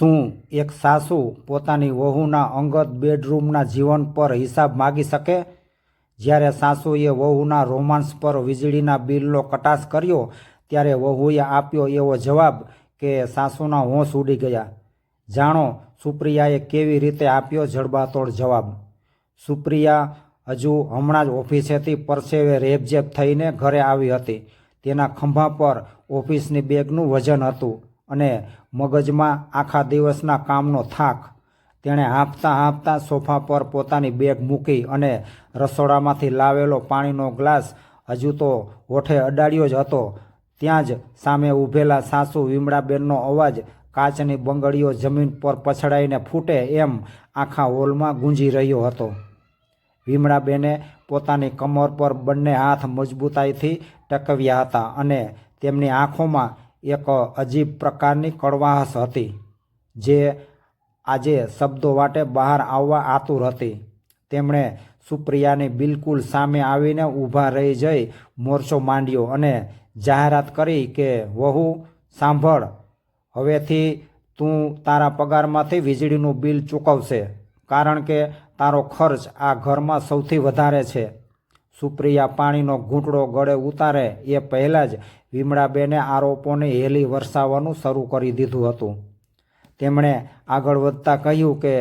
શું એક સાસુ પોતાની વહુના અંગત બેડરૂમના જીવન પર હિસાબ માગી શકે? જ્યારે સાસુએ વહુના રોમાન્સ પર વીજળીના બિલનો કટાક્ષ કર્યો ત્યારે વહુએ આપ્યો એવો જવાબ કે સાસુના હોંશ ઉડી ગયા. જાણો સુપ્રિયાએ કેવી રીતે આપ્યો જડબાતોડ જવાબ. સુપ્રિયા હજુ હમણાં જ ઓફિસેથી પરસેવે રેબઝેબ થઈને ઘરે આવી હતી. તેના ખભા પર ઓફિસની બેગનું વજન હતું અને મગજમાં આખા દિવસના કામનો થાક. તેણે હાંફતા હાંફતા સોફા પર પોતાની બેગ મૂકી અને રસોડામાંથી લાવેલો પાણીનો ગ્લાસ હજુ તો હોઠે અડાડ્યો જ હતો. ત્યાં જ સામે ઊભેલા સાસુ વિમળાબેનનો અવાજ કાચની બંગડીઓ જમીન પર પછડાઈને ફૂટે એમ આખા હોલમાં ગુંજી રહ્યો હતો. વિમળાબેને પોતાની કમર પર બંને હાથ મજબૂતાઈથી ટકવ્યા હતા અને તેમની આંખોમાં એક અજીબ પ્રકારની કડવાશ હતી જે આજે શબ્દો વાટે બહાર આવવા આતુર હતી. તેમણે સુપ્રિયાની બિલકુલ સામે આવીને ઊભા રહી જઈ મોરચો માંડ્યો અને જાહેરાત કરી કે વહુ સાંભળ, હવેથી તું તારા પગારમાંથી વીજળીનું બિલ ચૂકવશે, કારણ કે તારો ખર્ચ આ ઘરમાં સૌથી વધારે છે. સુપ્રિયા પાણીનો ઘૂંટડો ગળે ઉતારે એ પહેલાં જ વિમળાબેને આરોપોની હેલી વરસાવવાનું શરૂ કરી દીધું હતું. તેમણે આગળ વધતા કહ્યું કે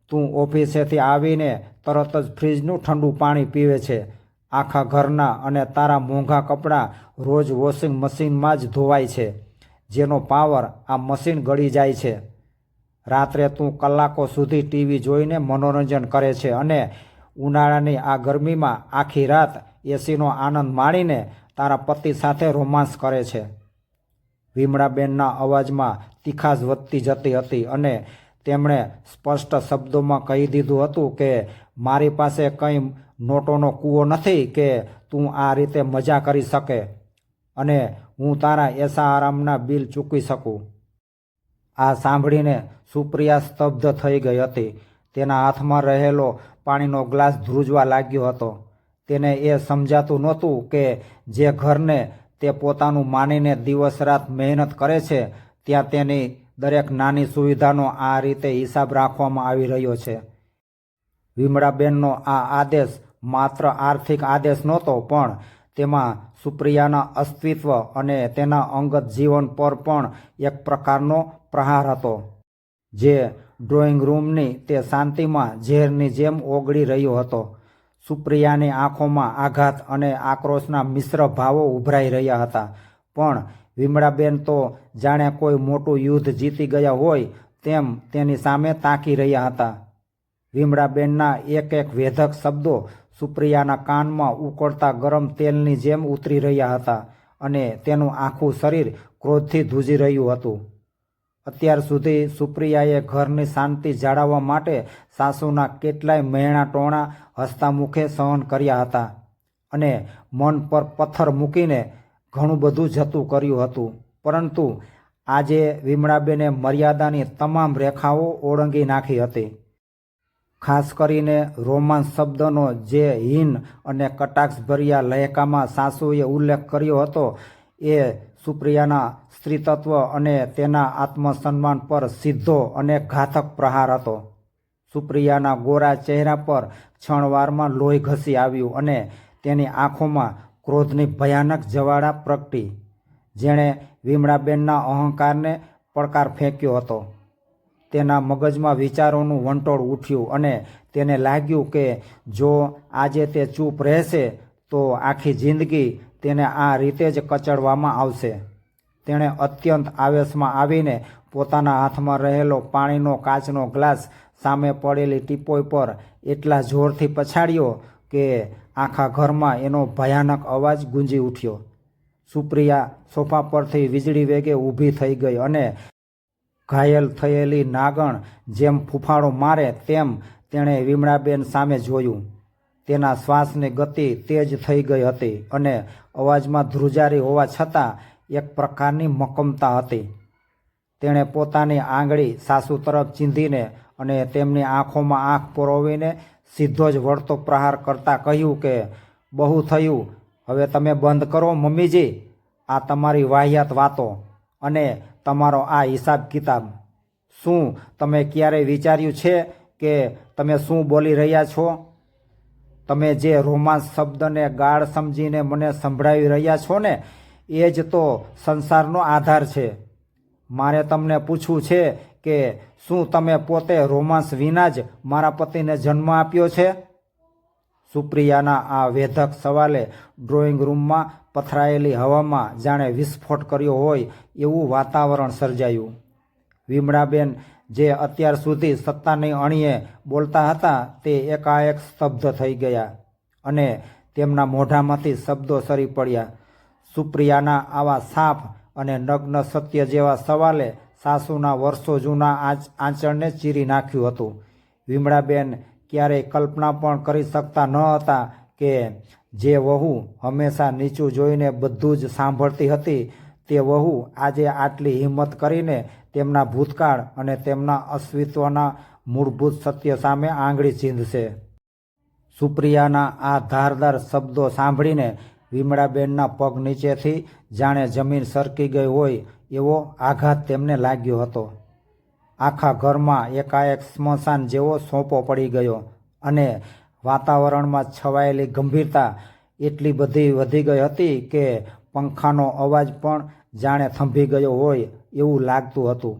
તું ઓફિસેથી આવીને તરત જ ફ્રીજનું ઠંડુ પાણી પીવે છે. આખા ઘરના અને તારા મોંઘા કપડાં રોજ વોશિંગ મશીનમાં જ ધોવાય છે, જેનો પાવર આ મશીન ગળી જાય છે. રાત્રે તું કલાકો સુધી ટીવી જોઈને મનોરંજન કરે છે અને ઉનાળાની આ ગરમીમાં આખી રાત એસીનો આનંદ માણીને તારા પતિ સાથે રોમાન્સ કરે છે. વિમળાબેનના અવાજમાં તીખાશ વધતી જતી હતી અને તેમણે સ્પષ્ટ શબ્દોમાં કહી દીધું હતું કે મારી પાસે કંઈ નોટોનો કૂવો નથી કે તું આ રીતે મજા કરી શકે અને હું તારા એસા આરામના બિલ ચૂકવી શકું. આ સાંભળીને સુપ્રિયા સ્તબ્ધ થઈ ગઈ હતી. તેના હાથમાં રહેલો પાણીનો ગ્લાસ ધ્રુજવા લાગ્યો હતો. તેને એ સમજાતું નહોતું કે જે ઘરને તે પોતાનું માનીને દિવસ રાત મહેનત કરે છે ત્યાં તેની દરેક નાની સુવિધાનો આ રીતે હિસાબ રાખવામાં આવી રહ્યો છે. વિમળાબેનનો આ આદેશ માત્ર આર્થિક આદેશ નહોતો, પણ તેમાં સુપ્રિયાના અસ્તિત્વ અને તેના અંગત જીવન પર પણ એક પ્રકારનો પ્રહાર હતો, જે ડ્રોઈંગ રૂમની તે શાંતિમાં ઝેરની જેમ ઓગળી રહ્યો હતો. સુપ્રિયાની આંખોમાં આઘાત અને આક્રોશના મિશ્ર ભાવો ઉભરાઈ રહ્યા હતા, પણ વિમળાબેન તો જાણે કોઈ મોટું યુદ્ધ જીતી ગયા હોય તેમ તેની સામે તાકી રહ્યા હતા. વિમળાબેનના એક એક વેધક શબ્દો સુપ્રિયાના કાનમાં ઉકળતા ગરમ તેલની જેમ ઉતરી રહ્યા હતા અને તેનું આખું શરીર ક્રોધથી ધ્રુજી રહ્યું હતું. અત્યાર સુધી સુપ્રિયાએ ઘરની શાંતિ જાળવવા માટે સાસુના કેટલાય મહેણા ટોણા હસતા મુખે સહન કર્યા હતા અને મન પર પથ્થર મૂકીને ઘણું બધું જતું કર્યું હતું, પરંતુ આજે વિમળાબેને મર્યાદાની તમામ રેખાઓ ઓળંગી નાખી હતી. ખાસ કરીને રોમાન્સ શબ્દનો જે હીન અને કટાક્ષભર્યા લહેકામાં સાસુએ ઉલ્લેખ કર્યો હતો એ સુપ્રિયાના સ્ત્રીતત્વ અને તેના આત્મસન્માન પર સીધો અને ઘાતક પ્રહાર હતો. સુપ્રિયાના ગોરા ચહેરા પર ક્ષણવારમાં લોહી ઘસી આવ્યું અને તેની આંખોમાં ક્રોધની ભયાનક જ્વાળા પ્રગટી, જેણે વિમળાબેનના અહંકારને પડકાર ફેંક્યો હતો. તેના મગજમાં વિચારોનું વંટોળ ઉઠ્યું અને તેને લાગ્યું કે જો આજે તે ચૂપ રહેશે તો આખી જિંદગી તેને આ રીતે જ કચડવામાં આવશે. તેણે અત્યંત આવેશમાં આવીને પોતાના હાથમાં રહેલો પાણીનો કાચનો ગ્લાસ સામે પડેલી ટીપોઈ પર એટલા જોરથી પછાડ્યો કે આખા ઘરમાં એનો ભયાનક અવાજ ગુંજી ઉઠ્યો. સુપ્રિયા સોફા પરથી વીજળી વેગે ઊભી થઈ ગઈ અને ઘાયલ થયેલી નાગણ જેમ ફૂફાડો મારે તેમ તેણે વિમળાબેન સામે જોયું. તેના શ્વાસની ગતિ તેજ થઈ ગઈ હતી અને અવાજમાં ધ્રુજારી હોવા છતાં એક પ્રકારની મક્કમતા હતી. તેણે પોતાની આંગળી સાસુ તરફ ચીંધીને અને તેમની આંખોમાં આંખ પરોવીને સીધો જ વળતો પ્રહાર કરતાં કહ્યું કે બહુ થયું, હવે તમે બંધ કરો મમ્મીજી આ તમારી વાહિયાત વાતો અને તમારો આ હિસાબ કિતાબ. શું તમે ક્યારેય વિચાર્યું છે કે તમે શું બોલી રહ્યા છો? તમે જે રોમાંસ શબ્દને ગાળ સમજીને મને સંભળાવી રહ્યા છો ને, એ જ તો સંસારનો આધાર છે. મારે તમને પૂછવું છે કે શું તમે પોતે રોમાંસ વિના જ મારા પતિને જન્મ આપ્યો છે? સુપ્રિયાના આ વેધક સવાલે ડ્રોઈંગ રૂમમાં પથરાયેલી હવામાં જાણે વિસ્ફોટ કર્યો હોય એવું વાતાવરણ સર્જાયું. વિમળાબેન જે અત્યાર સુધી સત્તાની અણીએ બોલતા હતા તે એકાએક સ્તબ્ધ થઈ ગયા અને તેમના મોઢામાંથી શબ્દો સરી પડ્યા. સુપ્રિયાના આવા સાફ અને નગ્ન સત્ય જેવા સવાલે સાસુના વર્ષો જૂના આંચળને ચીરી નાખ્યું હતું. વિમળાબેન ક્યારેય કલ્પના પણ કરી શકતા ન હતા કે જે વહુ હંમેશા નીચું જોઈને બધું જ સાંભળતી હતી તે વહુ આજે આટલી હિંમત કરીને તેમના ભૂતકાળ અને તેમના અસ્તિત્વના મૂળભૂત સત્ય સામે આંગળી ચીંધશે. સુપ્રિયાના આ ધારદાર શબ્દો સાંભળીને વિમળાબેનના પગ નીચેથી જાણે જમીન સરકી ગઈ હોય એવો આઘાત તેમને લાગ્યો હતો. આખા ઘરમાં એકાએક સ્મશાન જેવો સોંપો પડી ગયો અને વાતાવરણમાં છવાયેલી ગંભીરતા એટલી બધી વધી ગઈ હતી કે પંખાનો અવાજ પણ જાણે થંભી ગયો હોય એવું લાગતું હતું.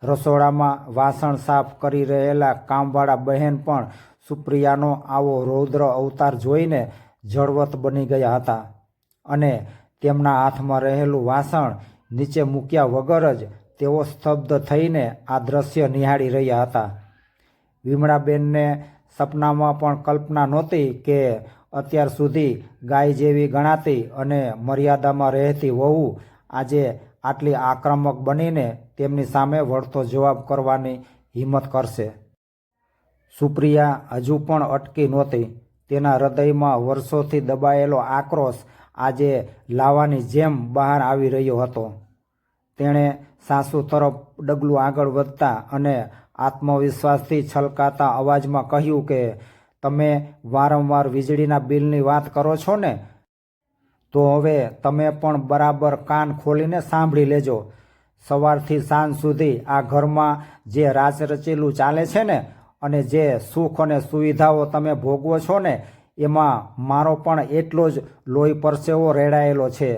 રસોડામાં વાસણ સાફ કરી રહેલા કામવાળા બહેન પણ સુપ્રિયાનો આવો રૌદ્ર અવતાર જોઈને જળવત બની ગયા હતા અને તેમના હાથમાં રહેલું વાસણ નીચે મૂક્યા વગર જ તેઓ સ્તબ્ધ થઈને આ દ્રશ્ય નિહાળી રહ્યા હતા. વિમળાબેનને સપનામાં પણ કલ્પના નહોતી કે અત્યાર સુધી ગાય જેવી ગણાતી અને મર્યાદામાં રહેતી વહુ આજે આટલી આક્રમક બનીને તેમની સામે વળતો જવાબ કરવાની હિંમત કરશે. સુપ્રિયા હજુ પણ અટકી નહોતી. તેના હૃદયમાં વર્ષોથી દબાયેલો આક્રોશ આજે લાવાની જેમ બહાર આવી રહ્યો હતો. તેણે સાસુ તરફ ડગલું આગળ વધતા અને આત્મવિશ્વાસથી છલકાતા અવાજમાં કહ્યું કે તમે વારંવાર વીજળીના બિલની વાત કરો છો ને, તો હવે તમે પણ બરાબર કાન ખોલીને સાંભળી લેજો. સવારથી સાંજ સુધી આ ઘરમાં જે રાચરચીલું ચાલે છે ને અને જે સુખ અને સુવિધાઓ તમે ભોગવો છો ને એમાં મારો પણ એટલો જ લોહી પરસેવો રેડાયેલો છે.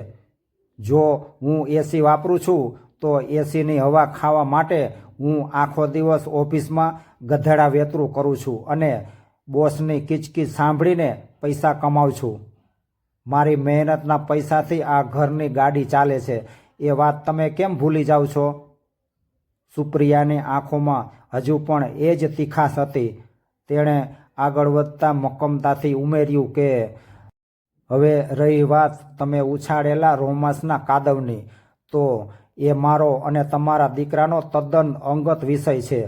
જો હું એસી વાપરું છું તો એસીની હવા ખાવા માટે હું આખો દિવસ ઓફિસમાં ગધેડા વેતરું કરું છું અને બોસની કિચકિચ સાંભળીને પૈસા કમાઉં છું. મારી મહેનતના પૈસાથી આ ઘરની ગાડી ચાલે છે એ વાત તમે કેમ ભૂલી જાઓ છો? સુપ્રિયાની આંખોમાં હજુ પણ એ જ તીખાશ હતી. તેણે આગળ વધતા મક્કમતાથી ઉમેર્યું કે હવે રહી વાત તમે ઉછાળેલા રોમાંસના કાદવની, તો એ મારો અને તમારા દીકરાનો તદ્દન અંગત વિષય છે.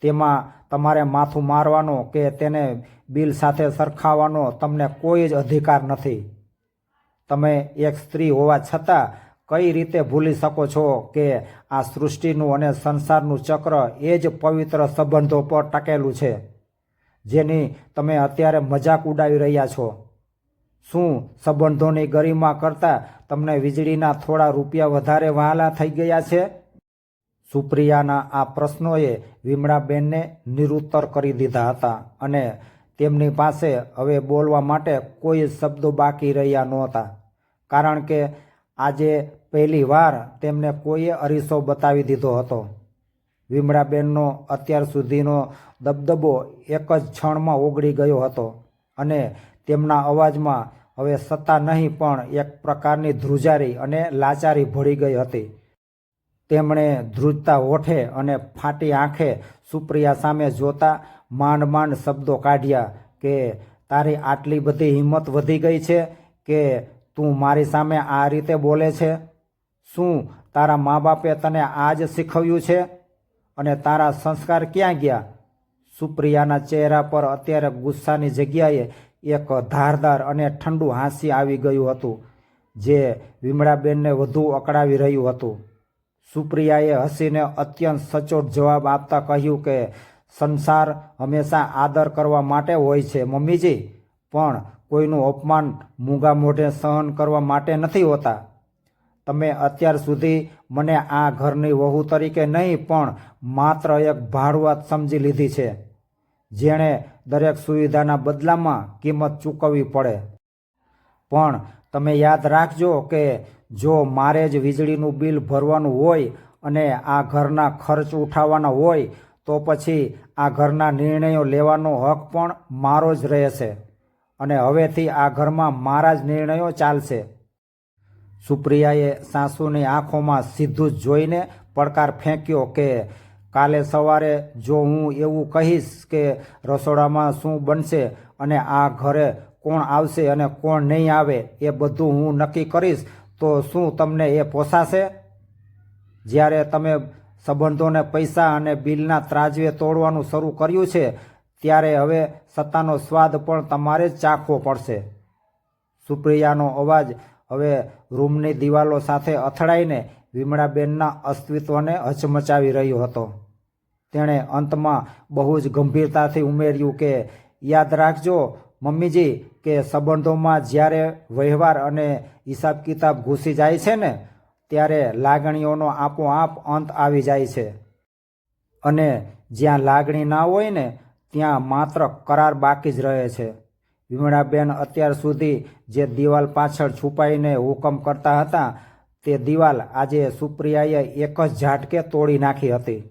તેમાં તમારે માથું મારવાનો કે તેને બિલ સાથે સરખાવવાનો તમને કોઈ જ અધિકાર નથી. તમે એક સ્ત્રી હોવા છતાં કઈ રીતે ભૂલી શકો છો કે આ સૃષ્ટિનું અને સંસારનું ચક્ર એ જ પવિત્ર સંબંધો પર ટકેલું છે જેની તમે અત્યારે મજાક ઉડાવી રહ્યા છો? શું સંબંધોની ગરિમા કરતાં તમને વીજળીના થોડા રૂપિયા વધારે વહાલા થઈ ગયા છે? સુપ્રિયાના આ પ્રશ્નોએ વિમળાબેનને નિરુત્તર કરી દીધા હતા અને તેમની પાસે હવે બોલવા માટે કોઈ શબ્દો બાકી રહ્યા નહોતા, કારણ કે આજે પહેલી વાર તેમને કોઈએ અરીસો બતાવી દીધો હતો. વિમળાબેનનો અત્યાર સુધીનો દબદબો એક જ ક્ષણમાં ઓગળી ગયો હતો અને તેમના અવાજમાં હવે સત્તા નહીં પણ એક પ્રકારની ધ્રુજારી અને લાચારી ભળી ગઈ હતી. તેમણે ધ્રુજતા હોઠે અને ફાટી આંખે સુપ્રિયા સામે જોતા માંડ માંડ શબ્દો કાઢ્યા કે તારી આટલી બધી હિંમત વધી ગઈ છે કે તું મારી સામે આ રીતે બોલે છે? શું તારા મા બાપે તને આ જ શીખવ્યું છે? અને તારા સંસ્કાર ક્યાં ગયા? સુપ્રિયાના ચહેરા પર અત્યારે ગુસ્સાની જગ્યાએ એક ધારદાર અને ઠંડુ હાસ્ય આવી ગયું હતું જે વિમળાબેનને વધુ અકળાવી રહ્યું હતું. સુપ્રિયાએ હસીને અત્યંત સચોટ જવાબ આપતા કહ્યું કે સંસાર હંમેશા આદર કરવા માટે હોય છે મમ્મીજી, પણ કોઈનું અપમાન મૂંગા મોઢે સહન કરવા માટે નથી હોતા. તમે અત્યાર સુધી મને આ ઘરની વહુ તરીકે નહીં પણ માત્ર એક ભાડુઆત સમજી લીધી છે, જેણે દરેક સુવિધાના બદલામાં કિંમત ચૂકવવી પડે. પણ તમે યાદ રાખજો કે જો મારે જ વીજળીનું બિલ ભરવાનું હોય અને આ ઘરના ખર્ચ ઉઠાવવાના હોય તો પછી આ ઘરના નિર્ણયો લેવાનો હક પણ મારો જ રહેશે અને હવેથી આ ઘરમાં મારા જ નિર્ણયો ચાલશે. સુપ્રિયાએ સાસુની આંખોમાં સીધું જ જોઈને પડકાર ફેંક્યો કે કાલે સવારે જો હું એવું કહીશ કે રસોડામાં શું બનશે અને આ ઘરે કોણ આવશે અને કોણ નહીં આવે એ બધું હું નક્કી કરીશ તો શું તમને એ પોસાશે? જ્યારે તમે સંબંધોને પૈસા અને બિલના ત્રાજવે તોડવાનું શરૂ કર્યું છે ત્યારે હવે સત્તાનો સ્વાદ પણ તમારે જ ચાખવો પડશે. સુપ્રિયાનો અવાજ હવે રૂમની દિવાલો સાથે અથડાઈને વિમળાબેનના અસ્તિત્વને હચમચાવી રહ્યો હતો. તેણે અંતમાં બહુ જ ગંભીરતાથી ઉમેર્યું કે યાદ રાખજો મમ્મીજી કે સંબંધોમાં જ્યારે વ્યવહાર અને હિસાબ કિતાબ ઘૂસી જાય છે ને ત્યારે લાગણીઓનો આપોઆપ અંત આવી જાય છે અને જ્યાં લાગણી ના હોય ને ત્યાં માત્ર કરાર બાકી જ રહે છે. વિમળાબેન અત્યાર સુધી જે દિવાલ પાછળ છુપાઈને હુકમ કરતા હતા તે દિવાલ આજે સુપ્રિયાએ એક જ ઝાટકે તોડી નાખી હતી.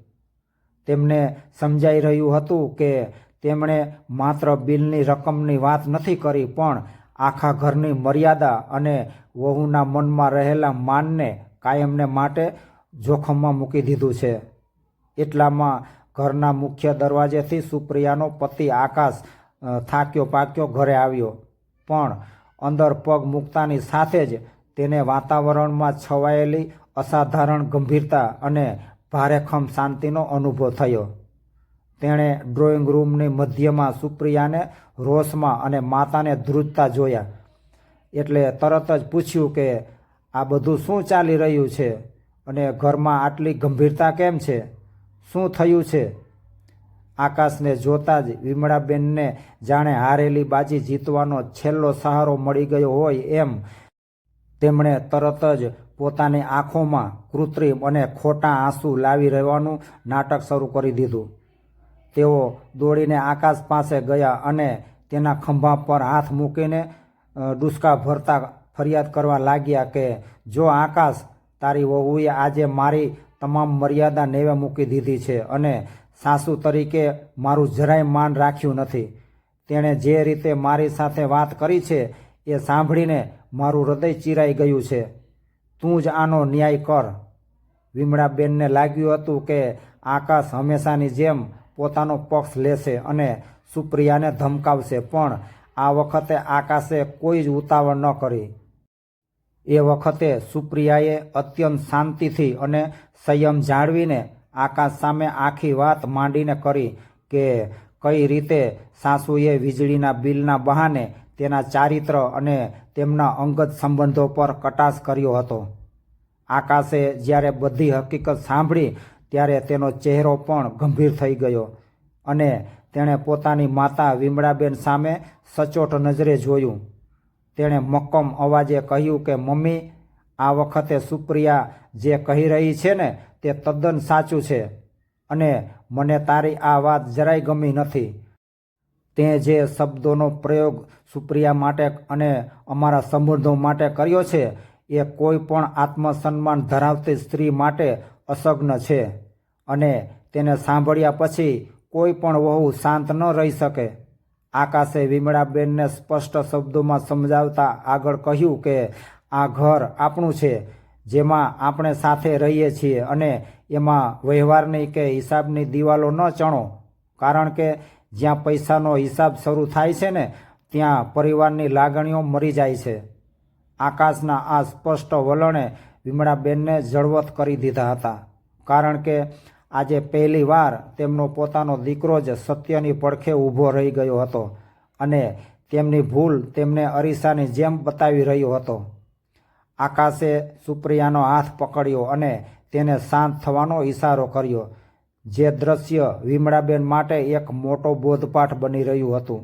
તેમને સમજાઈ રહ્યું હતું કે તેમણે માત્ર બિલની રકમની વાત નથી કરી પણ આખા ઘરની મર્યાદા અને વહુના મનમાં રહેલા માનને કાયમને માટે જોખમમાં મૂકી દીધું છે. એટલામાં ઘરના મુખ્ય દરવાજેથી સુપ્રિયાનો પતિ આકાશ થાક્યો પાક્યો ઘરે આવ્યો, પણ અંદર પગ મૂકતાની સાથે જ તેને વાતાવરણમાં છવાયેલી અસાધારણ ગંભીરતા અને ભારેખમ શાંતિનો અનુભવ થયો. તેણે ડ્રોઈંગ રૂમની મધ્યમાં સુપ્રિયાને રોષમાં અને માતાને ધ્રુજતા જોયા એટલે તરત જ પૂછ્યું કે આ બધું શું ચાલી રહ્યું છે અને ઘરમાં આટલી ગંભીરતા કેમ છે? શું થયું છે? આકાશને જોતા જ વિમળાબેનને જાણે હારેલી બાજી જીતવાનો છેલ્લો સહારો મળી ગયો હોય એમ તેમણે તરત જ પોતાની આંખોમાં કૃત્રિમ અને ખોટા આંસુ લાવી રહેવાનું નાટક શરૂ કરી દીધું. તેઓ દોડીને આકાશ પાસે ગયા અને તેના ખંભા પર હાથ મૂકીને ડૂસકા ભરતા ફરિયાદ કરવા લાગ્યા કે જો આકાશ, તારી વહુએ આજે મારી તમામ મર્યાદા નેવે મૂકી દીધી છે અને સાસુ તરીકે મારું જરાય માન રાખ્યું નથી. તેણે જે રીતે મારી સાથે વાત કરી છે એ સાંભળીને મારું હૃદય ચીરાઈ ગયું છે. તું જ આનો ન્યાય કર. વિમળાબેનને લાગ્યું હતું કે આકાશ હંમેશાની જેમ પોતાનો પક્ષ લેશે અને સુપ્રિયાને ધમકાવશે, પણ આ વખતે આકાશે કોઈ જ ઉતાવળ ન કરી. એ વખતે સુપ્રિયાએ અત્યંત શાંતિથી અને સંયમ જાળવીને આકાશ સામે આખી વાત માંડીને કરી કે કઈ રીતે સાસુએ વીજળીના બિલના બહાને તેના ચારિત્ર અને તેમના અંગત સંબંધો પર કટાક્ષ કર્યો હતો. આકાશે જ્યારે બધી હકીકત સાંભળી ત્યારે તેનો ચહેરો પણ ગંભીર થઈ ગયો અને તેણે પોતાની માતા વિમળાબેન સામે સચોટ નજરે જોયું. તેણે મક્કમ અવાજે કહ્યું કે મમ્મી, આ વખતે સુપ્રિયા જે કહી રહી છે ને તે તદ્દન સાચું છે અને મને તારી આ વાત જરાય ગમી નથી. તે જે શબ્દોનો પ્રયોગ સુપ્રિયા માટે અને અમારા સંબંધો માટે કર્યો છે એ કોઈ પણ આત્મસન્માન ધરાવતી સ્ત્રી માટે અસગ્ન છે અને તેને સાંભળ્યા પછી કોઈ પણ વહુ શાંત ન રહી શકે. આકાશે વિમળાબેનને સ્પષ્ટ શબ્દોમાં સમજાવતા આગળ કહ્યું કે આ ઘર આપણું છે, જેમાં આપણે સાથે રહીએ છીએ અને એમાં વ્યવહારની કે હિસાબની દિવાલો ન ચણો, કારણ કે જ્યાં પૈસાનો હિસાબ શરૂ થાય છે ને ત્યાં પરિવારની લાગણીઓ મરી જાય છે. આકાશના આ સ્પષ્ટ વલણે વિમળાબેનને જળવત કરી દીધા હતા, કારણ કે આજે પહેલી વાર તેમનો પોતાનો દીકરો જ સત્યની પડખે ઊભો રહી ગયો હતો અને તેમની ભૂલ તેમને અરીસાની જેમ બતાવી રહ્યો હતો. આકાશે સુપ્રિયાનો હાથ પકડ્યો અને તેને શાંત થવાનો ઈશારો કર્યો. જે દ્રશ્ય વિમળાબેન માટે એક મોટો બોધપાઠ બની રહ્યું હતું.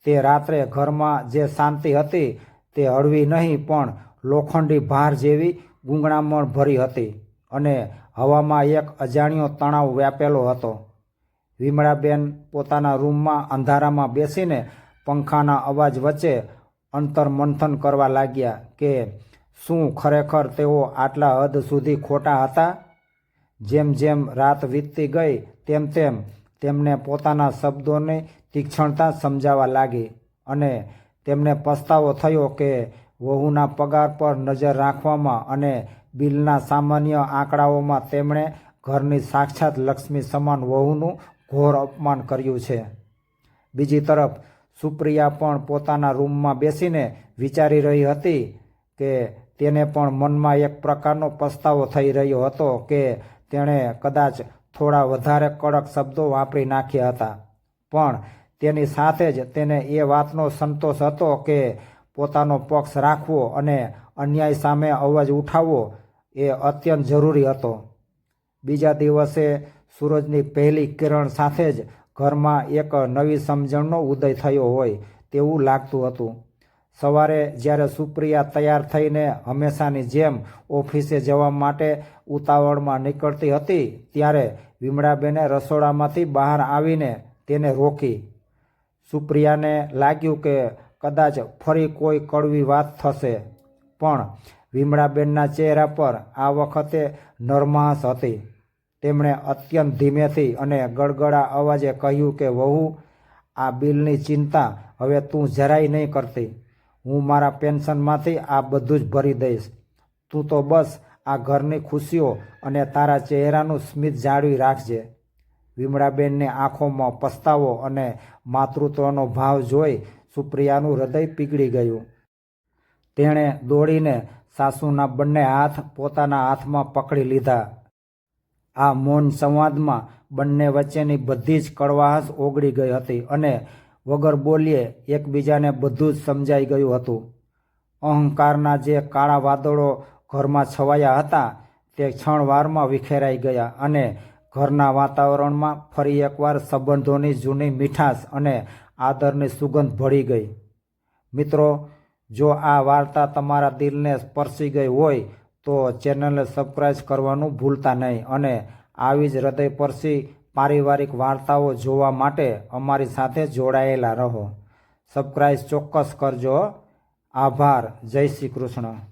તે રાત્રે ઘરમાં જે શાંતિ હતી તે હળવી નહીં પણ લોખંડી ભાર જેવી ગૂંગળામણ ભરી હતી અને હવામાં એક અજાણ્યો તણાવ વ્યાપેલો હતો. વિમળાબેન પોતાના રૂમમાં અંધારામાં બેસીને પંખાના અવાજ વચ્ચે અંતર્મંથન કરવા લાગ્યા કે શું ખરેખર તેઓ આટલા હદ સુધી ખોટા હતા? જેમ જેમ રાત વીતતી ગઈ તેમ તેમ તેમને પોતાના શબ્દોની તીક્ષ્ણતા સમજાવા લાગી અને તેમને પસ્તાવો થયો કે વહુના પગાર પર નજર રાખવામાં અને બિલના સામાન્ય આંકડાઓમાં તેમણે ઘરની સાક્ષાત લક્ષ્મી સમાન વહુનું ઘોર અપમાન કર્યું છે. બીજી તરફ સુપ્રિયા પણ પોતાના રૂમમાં બેસીને વિચારી રહી હતી કે તેને પણ મનમાં એક પ્રકારનો પસ્તાવો થઈ રહ્યો હતો કે તેણે કદાચ થોડા વધારે કડક શબ્દો વાપરી નાખ્યા હતા. પણ તેની સાથે જ તેને એ વાતનો સંતોષ હતો કે પોતાનો પક્ષ રાખવો અને અન્યાય સામે અવાજ ઉઠાવવો એ અત્યંત જરૂરી હતો. બીજા દિવસે સૂરજની પહેલી કિરણ સાથે જ ઘરમાં એક નવી સમજણનો ઉદય થયો હોય તેવું લાગતું હતું. સવારે જ્યારે સુપ્રિયા તૈયાર થઈને હંમેશાની જેમ ઓફિસે જવા માટે ઉતાવળમાં નીકળતી હતી ત્યારે વિમળાબેને રસોડામાંથી બહાર આવીને તેને રોકી. સુપ્રિયાને લાગ્યું કે કદાચ ફરી કોઈ કડવી વાત થશે, પણ વિમળાબેનના ચહેરા પર આ વખતે નરમાશ હતી. તેમણે અત્યંત ધીમેથી અને ગળગળા અવાજે કહ્યું કે વહુ, આ બિલની ચિંતા હવે તું જરાય નહીં કરતી. હું મારા પેન્શનમાંથી આ બધું જ ભરી દઈશ. તું તો બસ આ ઘરની ખુશીઓ અને તારા ચહેરાનું સ્મિત જાળવી રાખજે. વિમળાબેનની આંખોમાં પસ્તાવો અને માતૃત્વનો ભાવ જોઈ સુપ્રિયાનું હૃદય પીગળી ગયું. તેણે દોડીને સાસુના બંને હાથ પોતાના હાથમાં પકડી લીધા. આ મૌન સંવાદમાં બંને વચ્ચેની બધી જ કડવાશ ઓગળી ગઈ હતી અને વગર બોલ્યે એકબીજાને બધું જ સમજાઈ ગયું હતું. અહંકારના જે કાળા વાદળો ઘરમાં છવાયા હતા તે ક્ષણવારમાં વિખેરાઈ ગયા અને ઘરના વાતાવરણમાં ફરી એકવાર સંબંધોની જૂની મીઠાશ અને આદરની સુગંધ ભળી ગઈ. મિત્રો, જો આ વાર્તા તમારા દિલને સ્પર્શી ગઈ હોય તો ચેનલને સબસ્ક્રાઈબ કરવાનું ભૂલતા નહીં અને આવી જ હૃદયસ્પર્શી પારિવારિક વાર્તાઓ જોવા માટે અમારી સાથે જોડાયેલા રહો. સબસ્ક્રાઈબ ચોક્કસ કરજો. આભાર. જય શ્રી કૃષ્ણ.